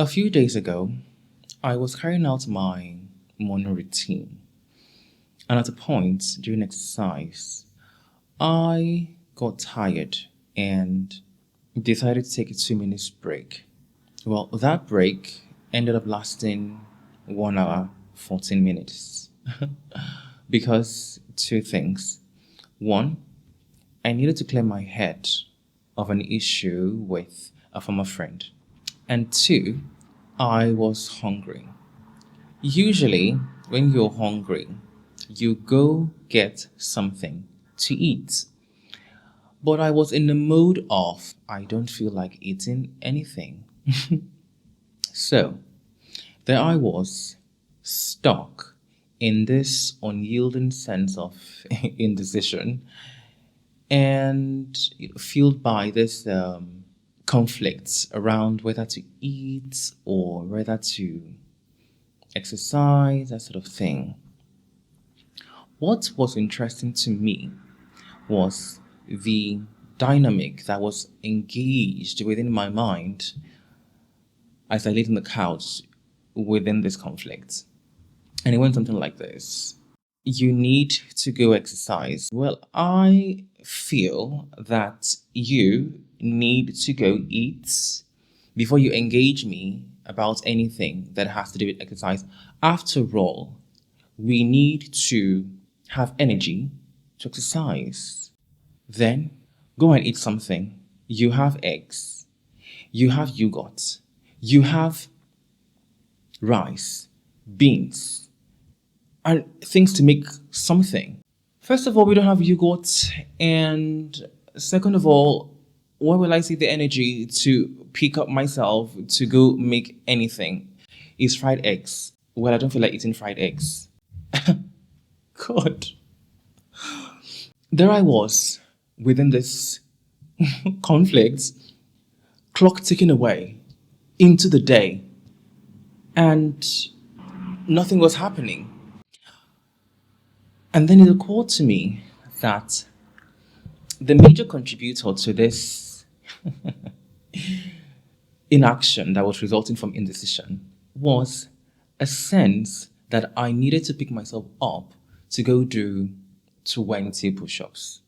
A few days ago, I was carrying out my morning routine, and at a point during exercise, I got tired and decided to take a 2 minutes break. Well, that break ended up lasting 1 hour, 14 minutes because two things. One, I needed to clear my head of an issue with a former friend. And two, I was hungry. Usually, when you're hungry, you go get something to eat. But I was in the mood of, I don't feel like eating anything. So, there I was, stuck in this unyielding sense of indecision and fueled by this conflicts around whether to eat or whether to exercise, that sort of thing. What was interesting to me was the dynamic that was engaged within my mind as I laid on the couch within this conflict. And it went something like this. You need to go exercise. Well, I feel that you need to go eat before you engage me about anything that has to do with exercise. After all, we need to have energy to exercise. Then go and eat something. You have eggs, you have yogurt, you have rice, beans, and things to make something. First of all, we don't have yogurt, and second of all, where will I see the energy to pick up myself to go make anything? Is fried eggs. Well, I don't feel like eating fried eggs. God. There I was within this conflict, clock ticking away into the day, and nothing was happening. And then it occurred to me that the major contributor to this inaction that was resulting from indecision was a sense that I needed to pick myself up to go do 20 push ups.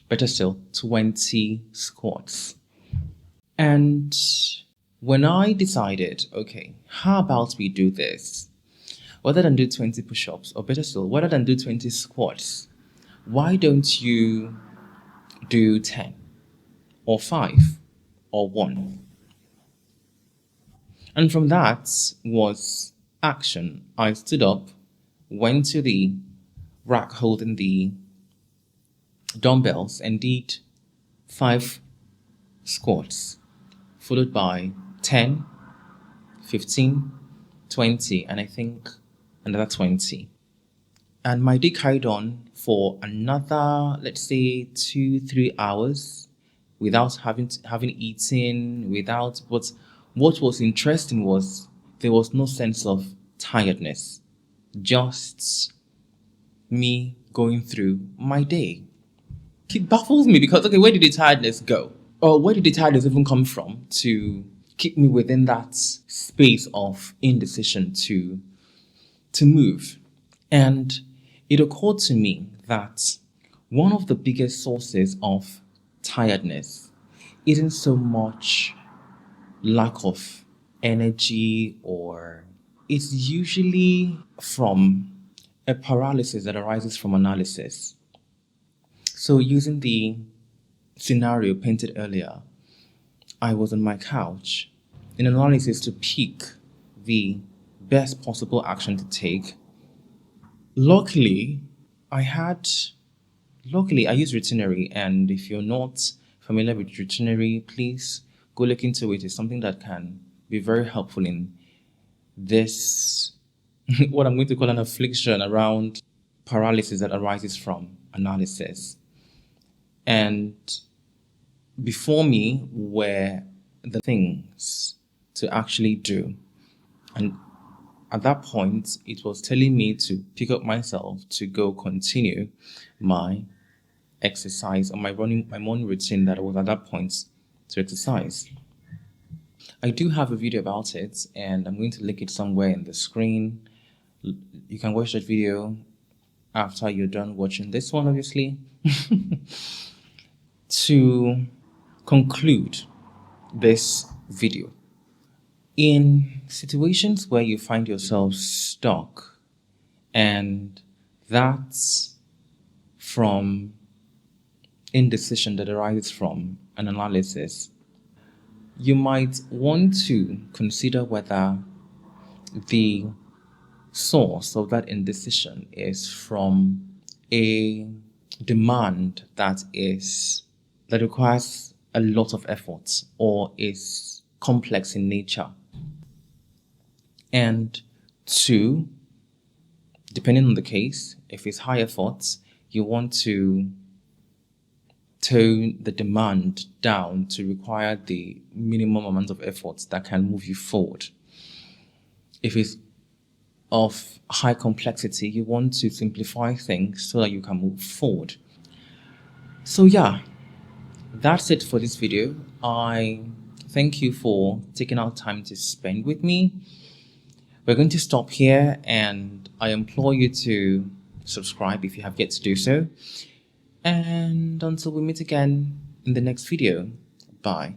Better still, 20 squats. And when I decided, okay, how about we do this? Rather than do 20 push ups, or better still, rather than do 20 squats, why don't you do 10 or 5 or 1? And from that was action. I stood up, went to the rack holding the dumbbells, and did 5 squats, followed by 10, 15, 20, and I think another 20. And my day carried on for another, let's say, 2, 3 hours without having eaten, without. But what was interesting was there was no sense of tiredness, just me going through my day. It baffles me because, okay, where did the tiredness go? Or where did the tiredness even come from to keep me within that space of indecision to move? And it occurred to me that one of the biggest sources of tiredness isn't so much lack of energy, or it's usually from a paralysis that arises from analysis. So, using the scenario painted earlier, I was on my couch in analysis to pick the best possible action to take. Luckily, I had, luckily, I use Routinary, and if you're not familiar with Routinary, please go look into it. It's something that can be very helpful in this, what I'm going to call an affliction around paralysis that arises from analysis. And before me were the things to actually do. And at that point, it was telling me to pick up myself to go continue my exercise or my morning routine that was at that point to exercise. I do have a video about it, and I'm going to link it somewhere in the screen. You can watch that video after you're done watching this one, obviously. To conclude this video, in situations where you find yourself stuck, and that's from indecision that arises from an analysis, you might want to consider whether the source of that indecision is from a demand that requires a lot of effort or is complex in nature. And two, depending on the case, if it's high effort, you want to tone the demand down to require the minimum amount of effort that can move you forward. If it's of high complexity, you want to simplify things so that you can move forward. So yeah, that's it for this video. I thank you for taking out time to spend with me. We're going to stop here, and I implore you to subscribe if you have yet to do so. And until we meet again in the next video, bye.